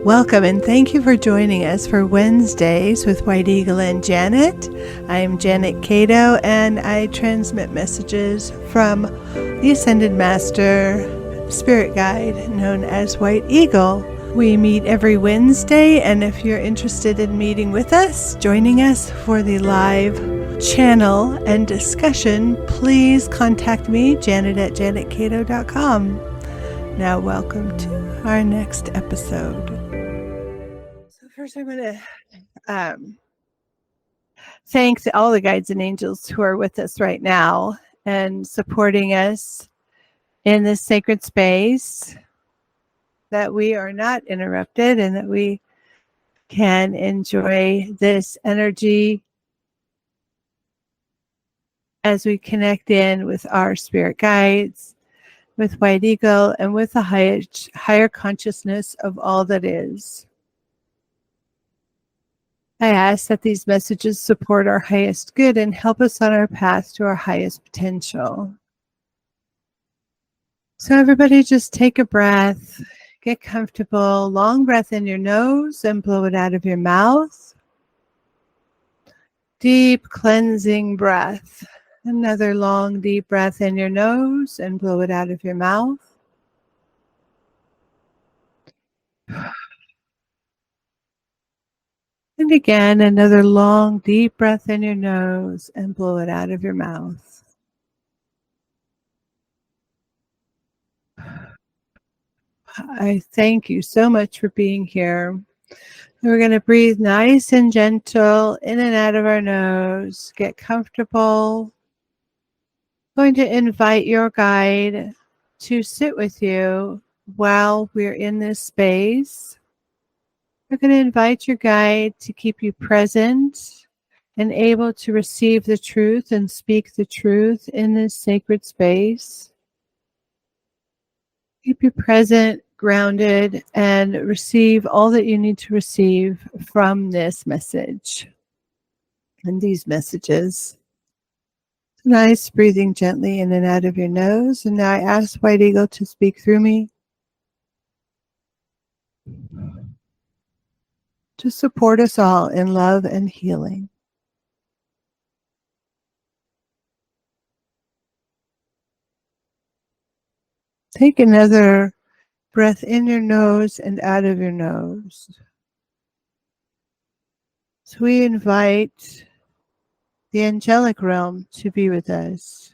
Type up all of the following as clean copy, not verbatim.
Welcome and thank you for joining us for Wednesdays with White Eagle and Janet. I am Janet Kadow and I transmit messages from the Ascended Master Spirit Guide known as White Eagle. We meet every Wednesday, and if you're interested in meeting with us, joining us for the live channel and discussion, please contact me, janet@janetkadow.com. Now welcome to our next episode. So first I'm going to thank all the guides and angels who are with us right now and supporting us in this sacred space, that we are not interrupted and that we can enjoy this energy as we connect in with our spirit guides, with White Eagle, and with the higher consciousness of all that is. I ask that these messages support our highest good and help us on our path to our highest potential. So everybody just take a breath, get comfortable, long breath in your nose and blow it out of your mouth. Deep cleansing breath. Another long deep breath in your nose and blow it out of your mouth. And again, another long deep breath in your nose and blow it out of your mouth. I thank you so much for being here. We're going to breathe nice and gentle in and out of our nose. Get comfortable. I'm going to invite your guide to sit with you while we're in this space. We're going to invite your guide to keep you present and able to receive the truth and speak the truth in this sacred space. Keep you present, grounded, and receive all that you need to receive from this message and these messages. Nice breathing gently in and out of your nose. And now I ask White Eagle to speak through me to support us all in love and healing. Take another breath in your nose and out of your nose. So we invite the angelic realm to be with us,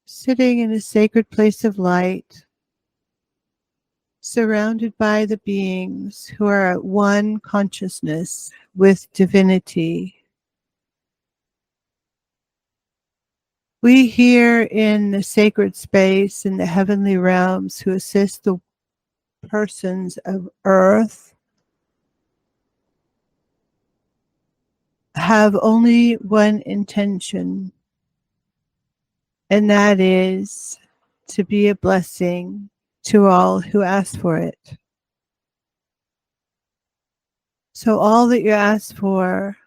sitting in a sacred place of light, surrounded by the beings who are at one consciousness with divinity. We here in the sacred space in the heavenly realms who assist the persons of earth have only one intention, and that is to be a blessing to all who ask for it. So all that you ask for,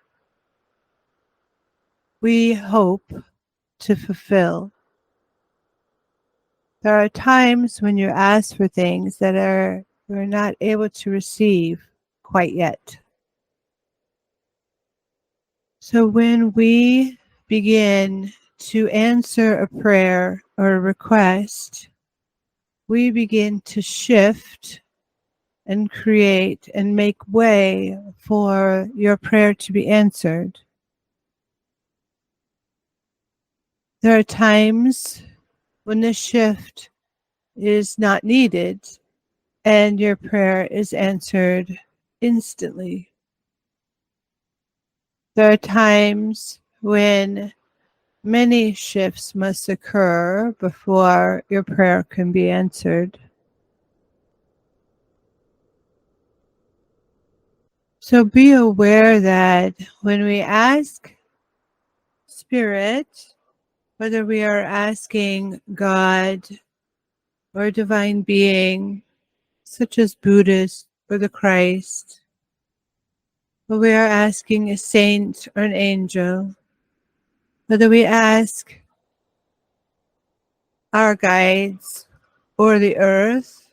we hope to fulfill. There are times when you ask for things that you're not able to receive quite yet. So when we begin to answer a prayer or a request, we begin to shift and create and make way for your prayer to be answered. There are times when the shift is not needed and your prayer is answered instantly. There are times when many shifts must occur before your prayer can be answered. So be aware that when we ask Spirit, whether we are asking God or a divine being, such as Buddhist or the Christ, whether we are asking a saint or an angel, whether we ask our guides or the earth,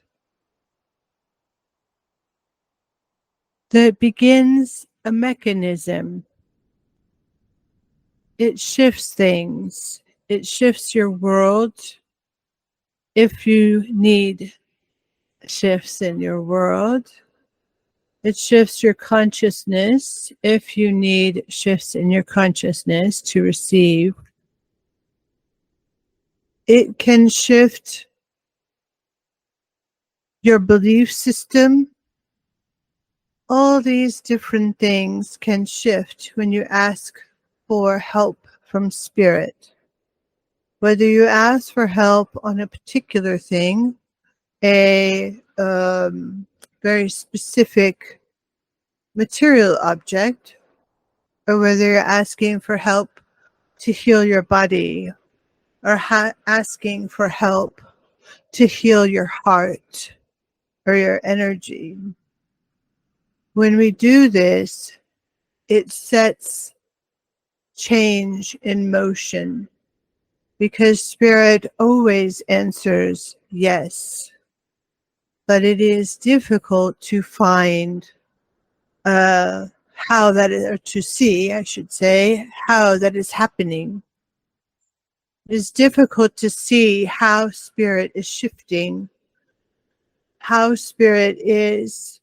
that begins a mechanism. It shifts things. It shifts your world. If you need shifts in your world, it shifts your consciousness. If you need shifts in your consciousness to receive, it can shift your belief system. All these different things can shift when you ask for help from spirit. Whether you ask for help on a particular thing, a very specific material object, or whether you're asking for help to heal your body, or asking for help to heal your heart or your energy. When we do this, it sets change in motion because spirit always answers yes. But it is difficult to find how that is, or to see, I should say, how that is happening. It is difficult to see how spirit is shifting, how spirit is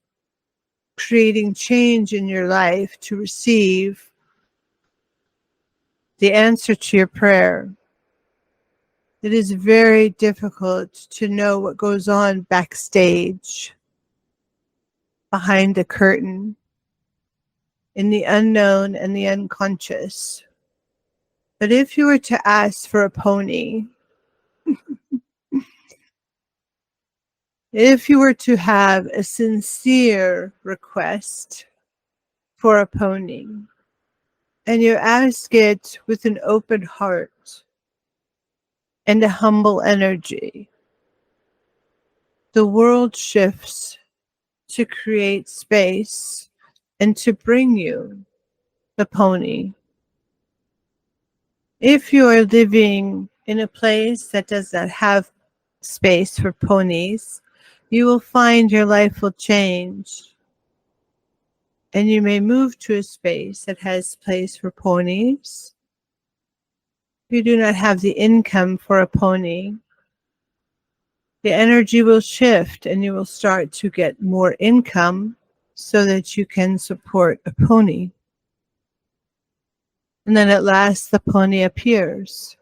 creating change in your life to receive the answer to your prayer. It is very difficult to know what goes on backstage, behind the curtain, in the unknown and the unconscious. But if you were to ask for a pony, if you were to have a sincere request for a pony, and you ask it with an open heart and a humble energy, the world shifts to create space and to bring you the pony. If you are living in a place that does not have space for ponies, you will find your life will change. And you may move to a space that has place for ponies. If you do not have the income for a pony, the energy will shift and you will start to get more income so that you can support a pony. And then at last the pony appears.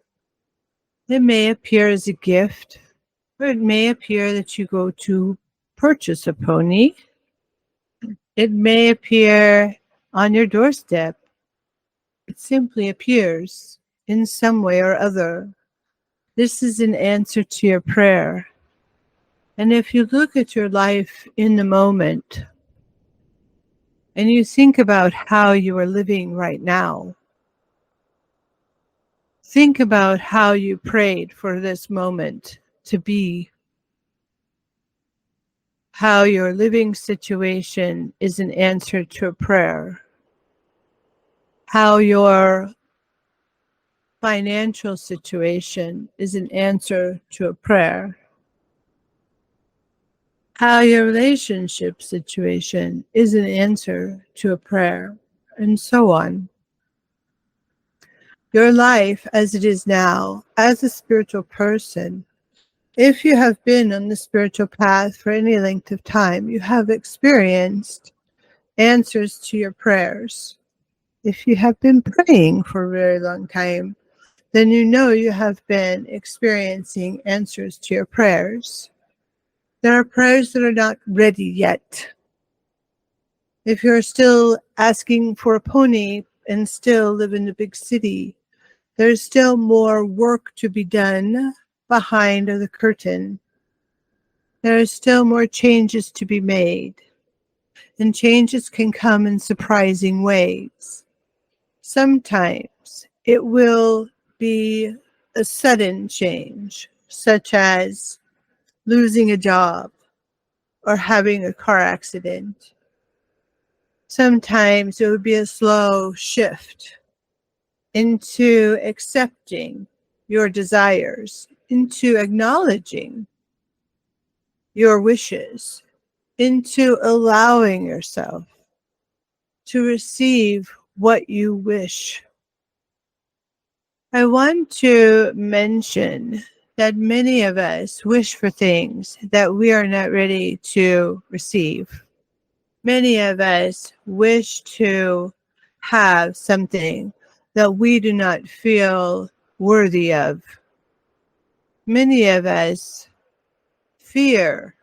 It may appear as a gift, or it may appear that you go to purchase a pony. It may appear on your doorstep. It simply appears in some way or other. This is an answer to your prayer. And if you look at your life in the moment and you think about how you are living right now, think about how you prayed for this moment to be, how your living situation is an answer to a prayer, how your financial situation is an answer to a prayer, how your relationship situation is an answer to a prayer, and so on. Your life as it is now, as a spiritual person, if you have been on the spiritual path for any length of time, you have experienced answers to your prayers. If you have been praying for a very long time, then you know you have been experiencing answers to your prayers. There are prayers that are not ready yet. If you're still asking for a pony and still live in the big city, there's still more work to be done behind the curtain. There are still more changes to be made, and changes can come in surprising ways. Sometimes it will be a sudden change, such as losing a job or having a car accident. Sometimes it would be a slow shift into accepting your desires, into acknowledging your wishes, into allowing yourself to receive what you wish. I want to mention that many of us wish for things that we are not ready to receive. Many of us wish to have something that we do not feel worthy of. Many of us fear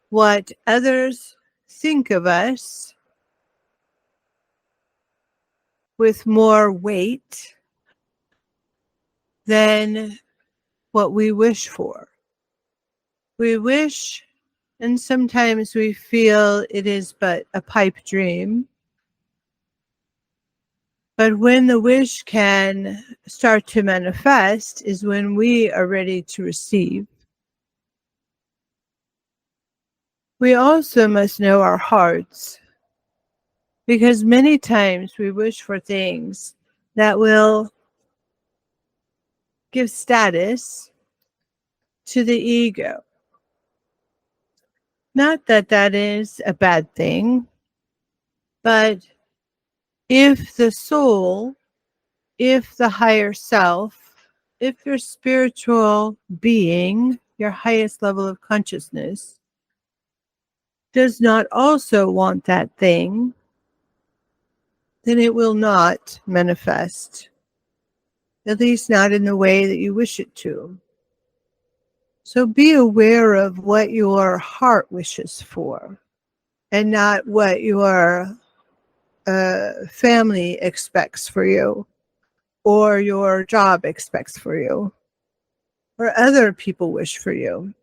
what others think of us with more weight than what we wish for. We wish, and sometimes we feel it is but a pipe dream. But when the wish can start to manifest is when we are ready to receive. We also must know our hearts, because many times we wish for things that will give status to the ego. Not that that is a bad thing, but if the soul, if the higher self, if your spiritual being, your highest level of consciousness, does not also want that thing, then it will not manifest, at least not in the way that you wish it to. So be aware of what your heart wishes for and not what your family expects for you or your job expects for you or other people wish for you.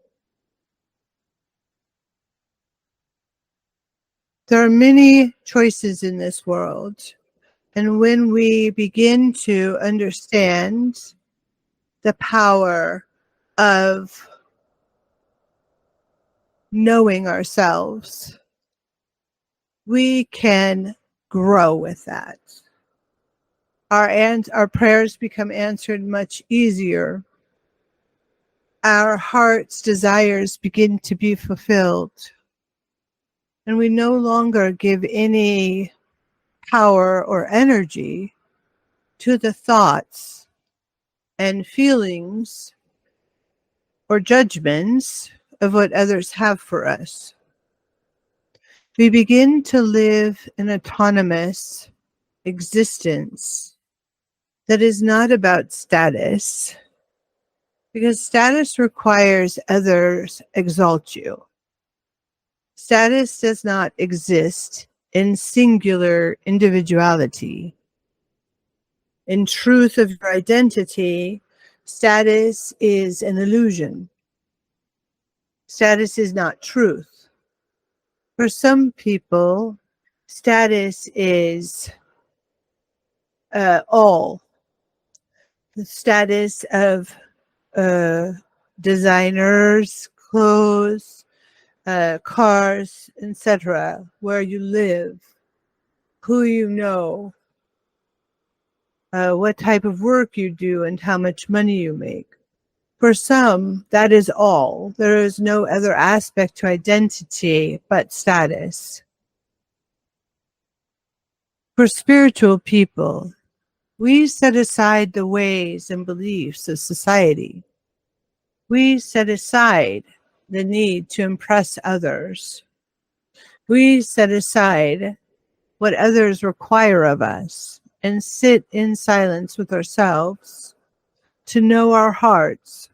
There are many choices in this world, and when we begin to understand the power of knowing ourselves, we can grow with that. Our prayers become answered much easier. Our heart's desires begin to be fulfilled. And we no longer give any power or energy to the thoughts and feelings or judgments of what others have for us. We begin to live an autonomous existence that is not about status, because status requires others exalt you. Status does not exist in singular individuality. In truth of your identity, status is an illusion. Status is not truth. For some people, status is all. The status of designers, clothes, cars, etc., where you live, who you know, what type of work you do, and how much money you make. For some, that is all. There is no other aspect to identity but status. For spiritual people, we set aside the ways and beliefs of society. We set aside the need to impress others. We set aside what others require of us and sit in silence with ourselves to know our hearts,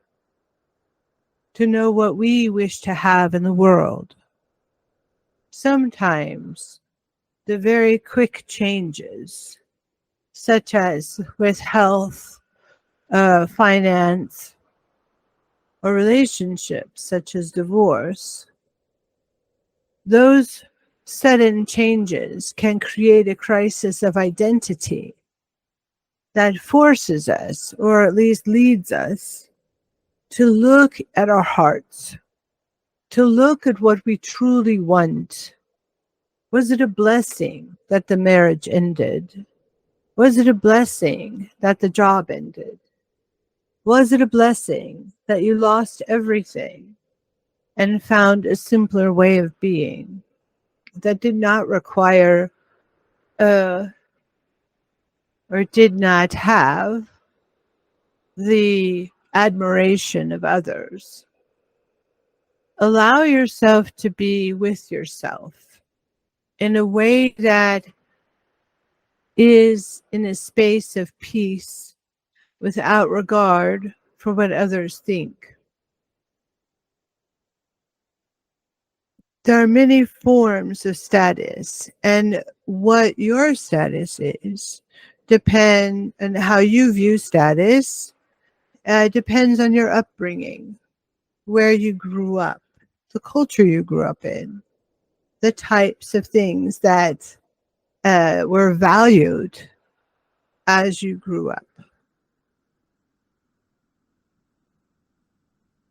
to know what we wish to have in the world. Sometimes the very quick changes, such as with health, finance, or relationships, such as divorce, those sudden changes can create a crisis of identity that forces us, or at least leads us, to look at our hearts, to look at what we truly want. Was it a blessing that the marriage ended? Was it a blessing that the job ended? Was it a blessing that you lost everything and found a simpler way of being that did not require uh, or did not have the admiration of others. Allow yourself to be with yourself in a way that is in a space of peace without regard for what others think. There are many forms of status, and what your status is depend on how you view status. Depends on your upbringing, where you grew up, the culture you grew up in, the types of things that were valued as you grew up,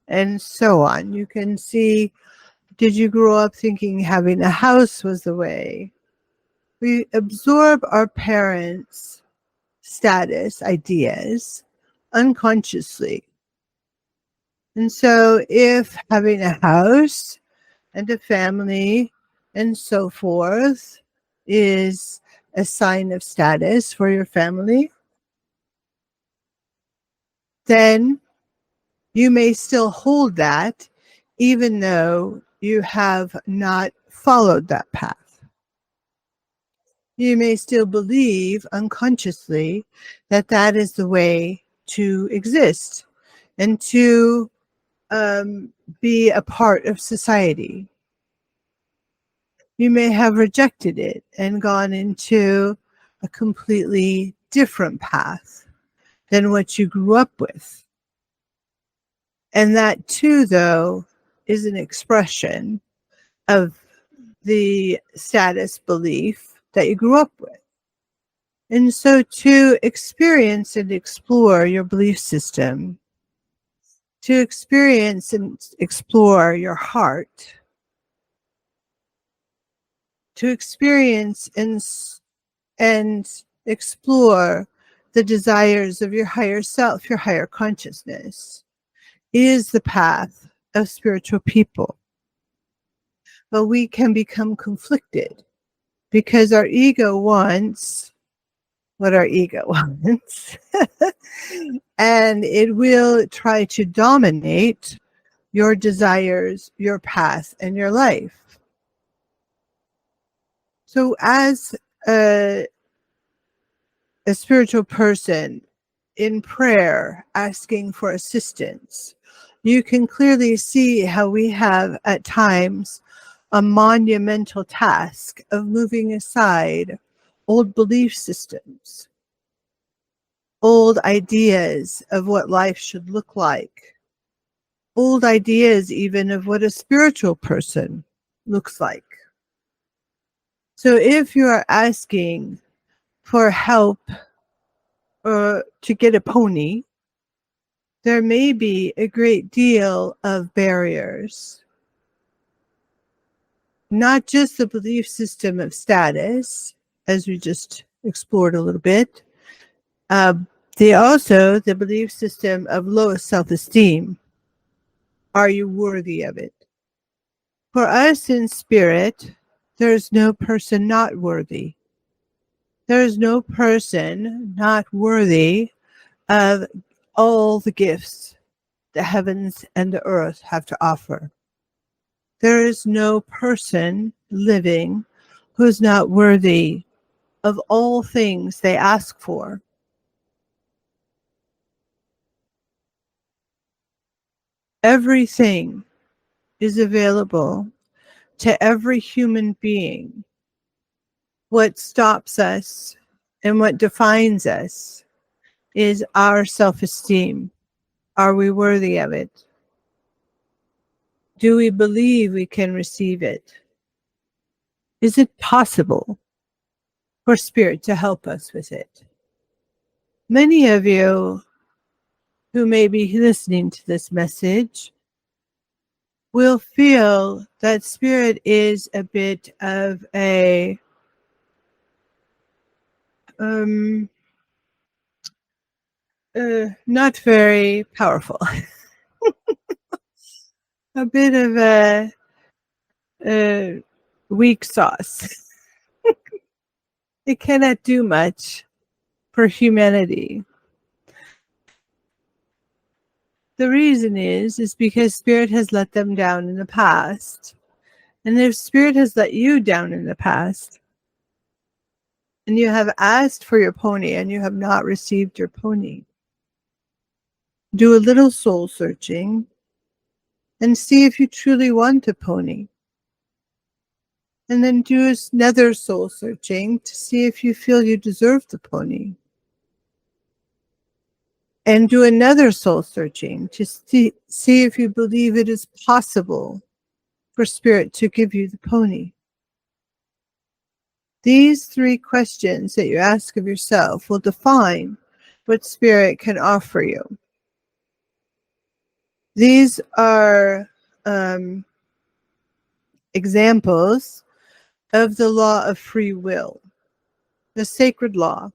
and so on. You can see, did you grow up thinking having a house was the way? We absorb our parents' status ideas unconsciously. And so, if having a house and a family and so forth is a sign of status for your family, then you may still hold that even though you have not followed that path. You may still believe unconsciously that that is the way to exist and to be a part of society. You may have rejected it and gone into a completely different path than what you grew up with. And that too, though, is an expression of the status belief that you grew up with. And so to experience and explore your belief system, to experience and explore your heart, to experience and explore the desires of your higher self, your higher consciousness, is the path of spiritual people. But we can become conflicted because our ego wants what our ego wants. And it will try to dominate your desires, your path, and your life. So, as a spiritual person in prayer asking for assistance, you can clearly see how we have at times a monumental task of moving aside old belief systems, old ideas of what life should look like, old ideas even of what a spiritual person looks like. So if you are asking for help or to get a pony, there may be a great deal of barriers. Not just the belief system of status, as we just explored a little bit, also the belief system of lowest self-esteem. Are you worthy of it? For us in spirit, there is no person not worthy. There is no person not worthy of all the gifts the heavens and the earth have to offer. There is no person living who is not worthy of all things they ask for. Everything is available to every human being. What stops us and what defines us is our self-esteem. Are we worthy of it? Do we believe we can receive it? Is it possible for Spirit to help us with it? Many of you who may be listening to this message will feel that Spirit is a bit of a not very powerful, a bit of a weak sauce. It cannot do much for humanity. The reason is because Spirit has let them down in the past. And if Spirit has let you down in the past, and you have asked for your pony and you have not received your pony, do a little soul searching and see if you truly want a pony. And then do another soul searching to see if you feel you deserve the pony. And do another soul searching to see if you believe it is possible for Spirit to give you the pony. These 3 questions that you ask of yourself will define what Spirit can offer you. These are examples of the law of free will, the sacred law.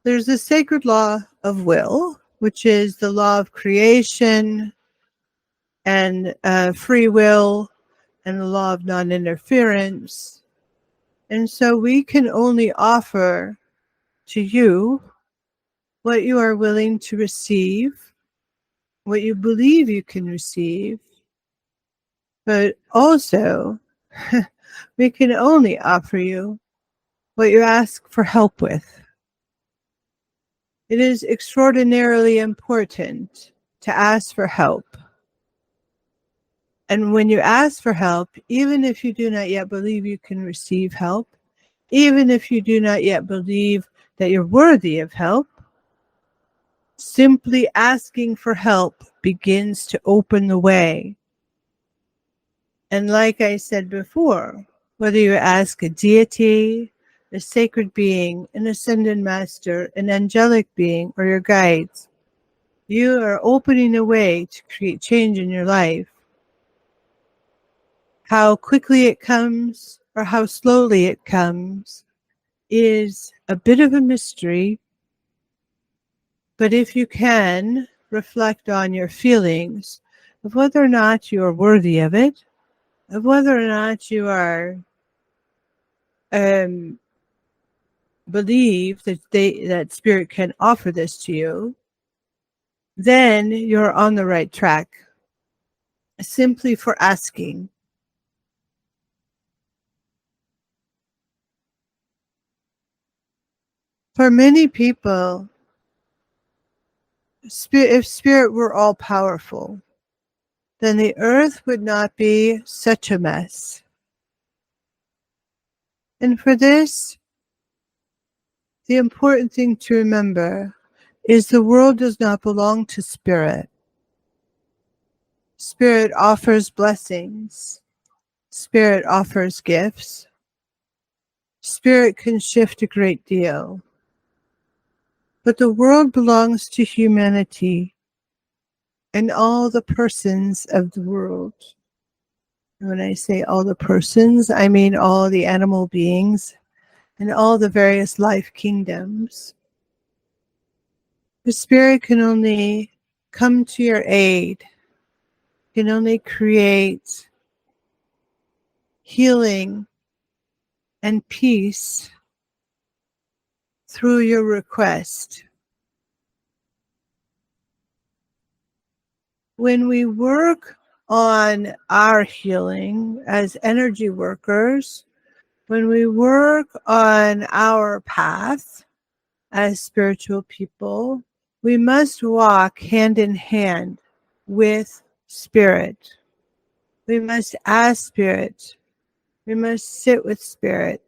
There's the sacred law of will, which is the law of creation and free will and the law of non-interference. And so we can only offer to you what you are willing to receive, what you believe you can receive, but also we can only offer you what you ask for help with. It is extraordinarily important to ask for help. And when you ask for help, even if you do not yet believe you can receive help, even if you do not yet believe that you're worthy of help, simply asking for help begins to open the way. And like I said before, whether you ask a deity, a sacred being, an ascended master, an angelic being, or your guides, you are opening a way to create change in your life. How quickly it comes or how slowly it comes is a bit of a mystery. But if you can reflect on your feelings of whether or not you are worthy of it, of whether or not you are believe that Spirit can offer this to you, then you're on the right track. Simply for asking. For many people, if Spirit were all powerful, then the earth would not be such a mess. And for this, the important thing to remember is the world does not belong to Spirit. Spirit offers blessings. Spirit offers gifts. Spirit can shift a great deal. But the world belongs to humanity and all the persons of the world. And when I say all the persons, I mean all the animal beings and all the various life kingdoms. The Spirit can only come to your aid, can only create healing and peace through your request. When we work on our healing as energy workers, when we work on our path as spiritual people, we must walk hand in hand with Spirit. We must ask Spirit. We must sit with Spirit.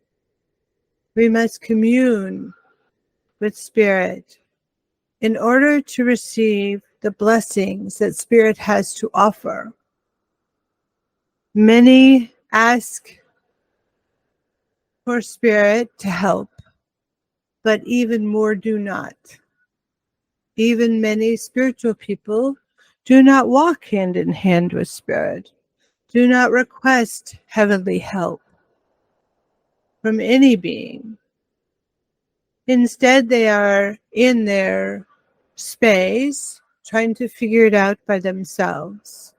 We must commune with Spirit in order to receive the blessings that Spirit has to offer. Many ask for Spirit to help, but even more do not. Even many spiritual people do not walk hand in hand with Spirit, do not request heavenly help from any being. Instead, they are in their space trying to figure it out by themselves.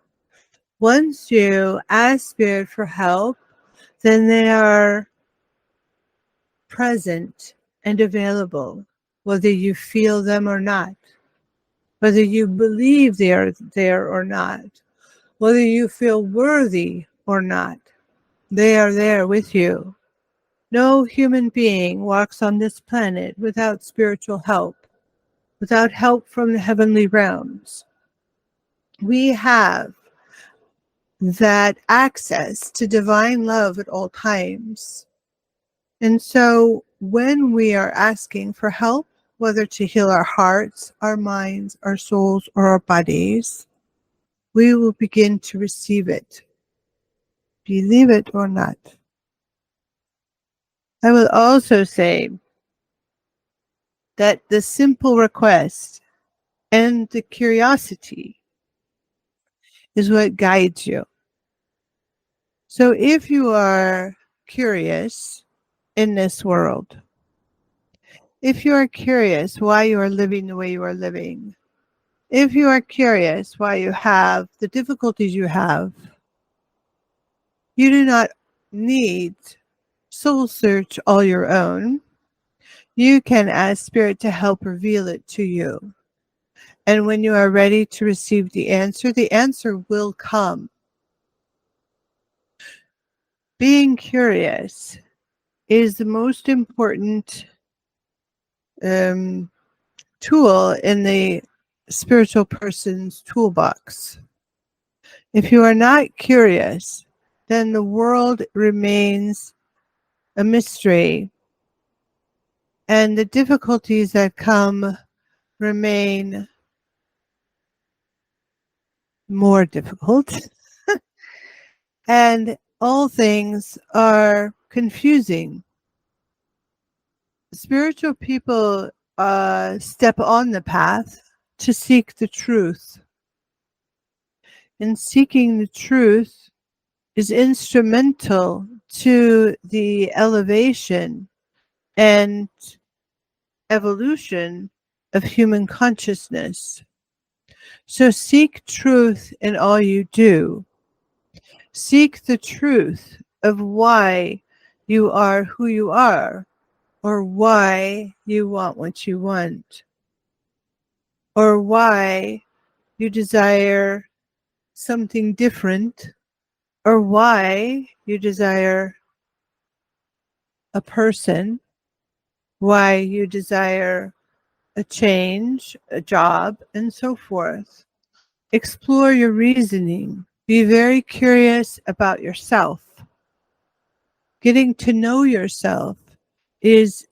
Once you ask Spirit for help, then they are present and available, whether you feel them or not, whether you believe they are there or not, whether you feel worthy or not. They are there with you. No human being walks on this planet without spiritual help, without help from the heavenly realms. We have that access to divine love at all times. And so when we are asking for help, whether to heal our hearts, our minds, our souls, or our bodies, we will begin to receive it, believe it or not. I will also say that the simple request and the curiosity is what guides you. So if you are curious in this world, if you are curious why you are living the way you are living, if you are curious why you have the difficulties you have, you do not need soul search all your own. You can ask Spirit to help reveal it to you. And when you are ready to receive the answer will come. Being curious is the most important tool in the spiritual person's toolbox. If you are not curious, then the world remains a mystery, and the difficulties that come remain more difficult, and all things are confusing. Spiritual people step on the path to seek the truth. And seeking the truth is instrumental to the elevation and evolution of human consciousness. So seek truth in all you do. Seek the truth of why you are who you are, or why you want what you want, or why you desire something different, or why you desire a person, why you desire a change, a job, and so forth. Explore your reasoning. Be very curious about yourself. Getting to know yourself is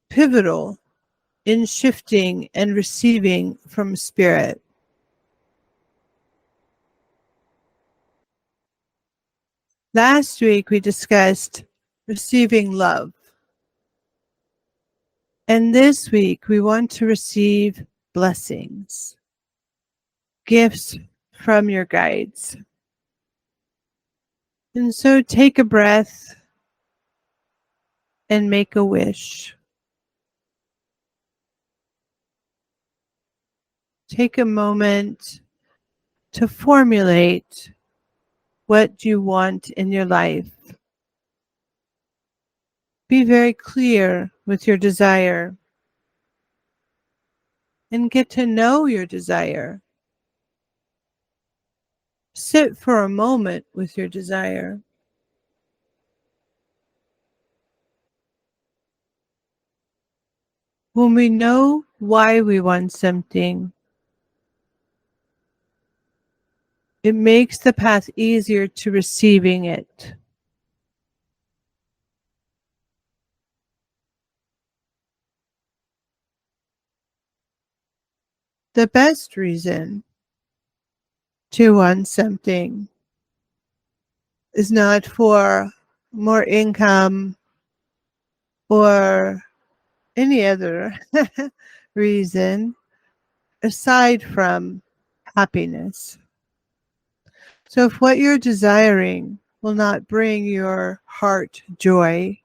pivotal in shifting and receiving from Spirit. Last week we discussed receiving love. And this week we want to receive blessings, gifts from your guides. And so take a breath and make a wish. Take a moment to formulate what you want in your life. Be very clear with your desire and get to know your desire. Sit for a moment with your desire. When we know why we want something, it makes the path easier to receiving it. The best reason to want something is not for more income or any other reason aside from happiness. So if what you're desiring will not bring your heart joy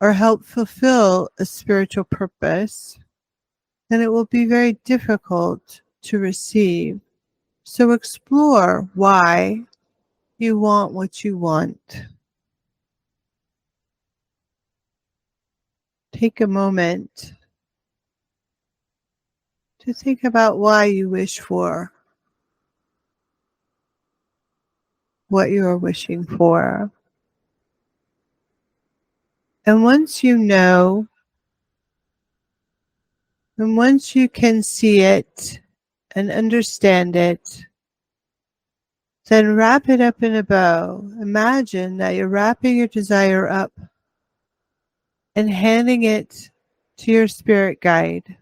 or help fulfill a spiritual purpose, then it will be very difficult to receive. So explore why you want what you want. take a moment to think about why you wish for what you are wishing for. And once you know, and once you can see it and understand it, then wrap it up in a bow. Imagine that you're wrapping your desire up and handing it to your spirit guide,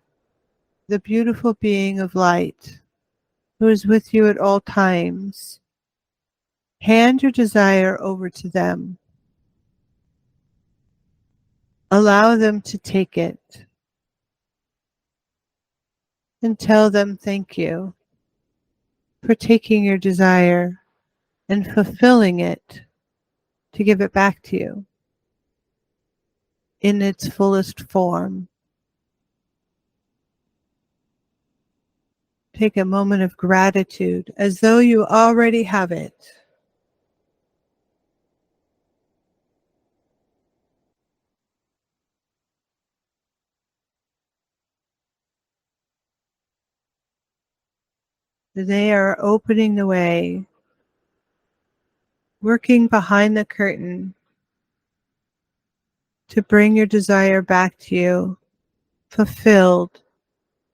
the beautiful being of light who is with you at all times. Hand your desire over to them. Allow them to take it and tell them thank you for taking your desire and fulfilling it to give it back to you in its fullest form. Take a moment of gratitude as though you already have it. They are opening the way, working behind the curtain to bring your desire back to you, fulfilled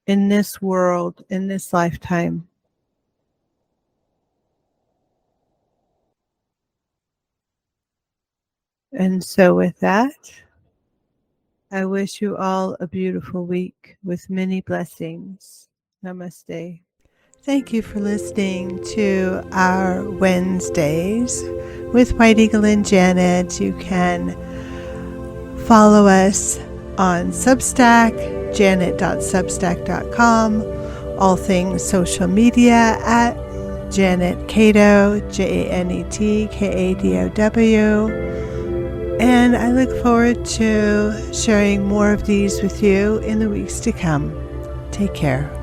in this world, in this lifetime. And so with that, I wish you all a beautiful week with many blessings. Namaste. Thank you for listening to our Wednesdays with White Eagle and Janet. You can follow us on Substack, janet.substack.com, all things social media at Janet Kadow, JanetKadow. And I look forward to sharing more of these with you in the weeks to come. Take care.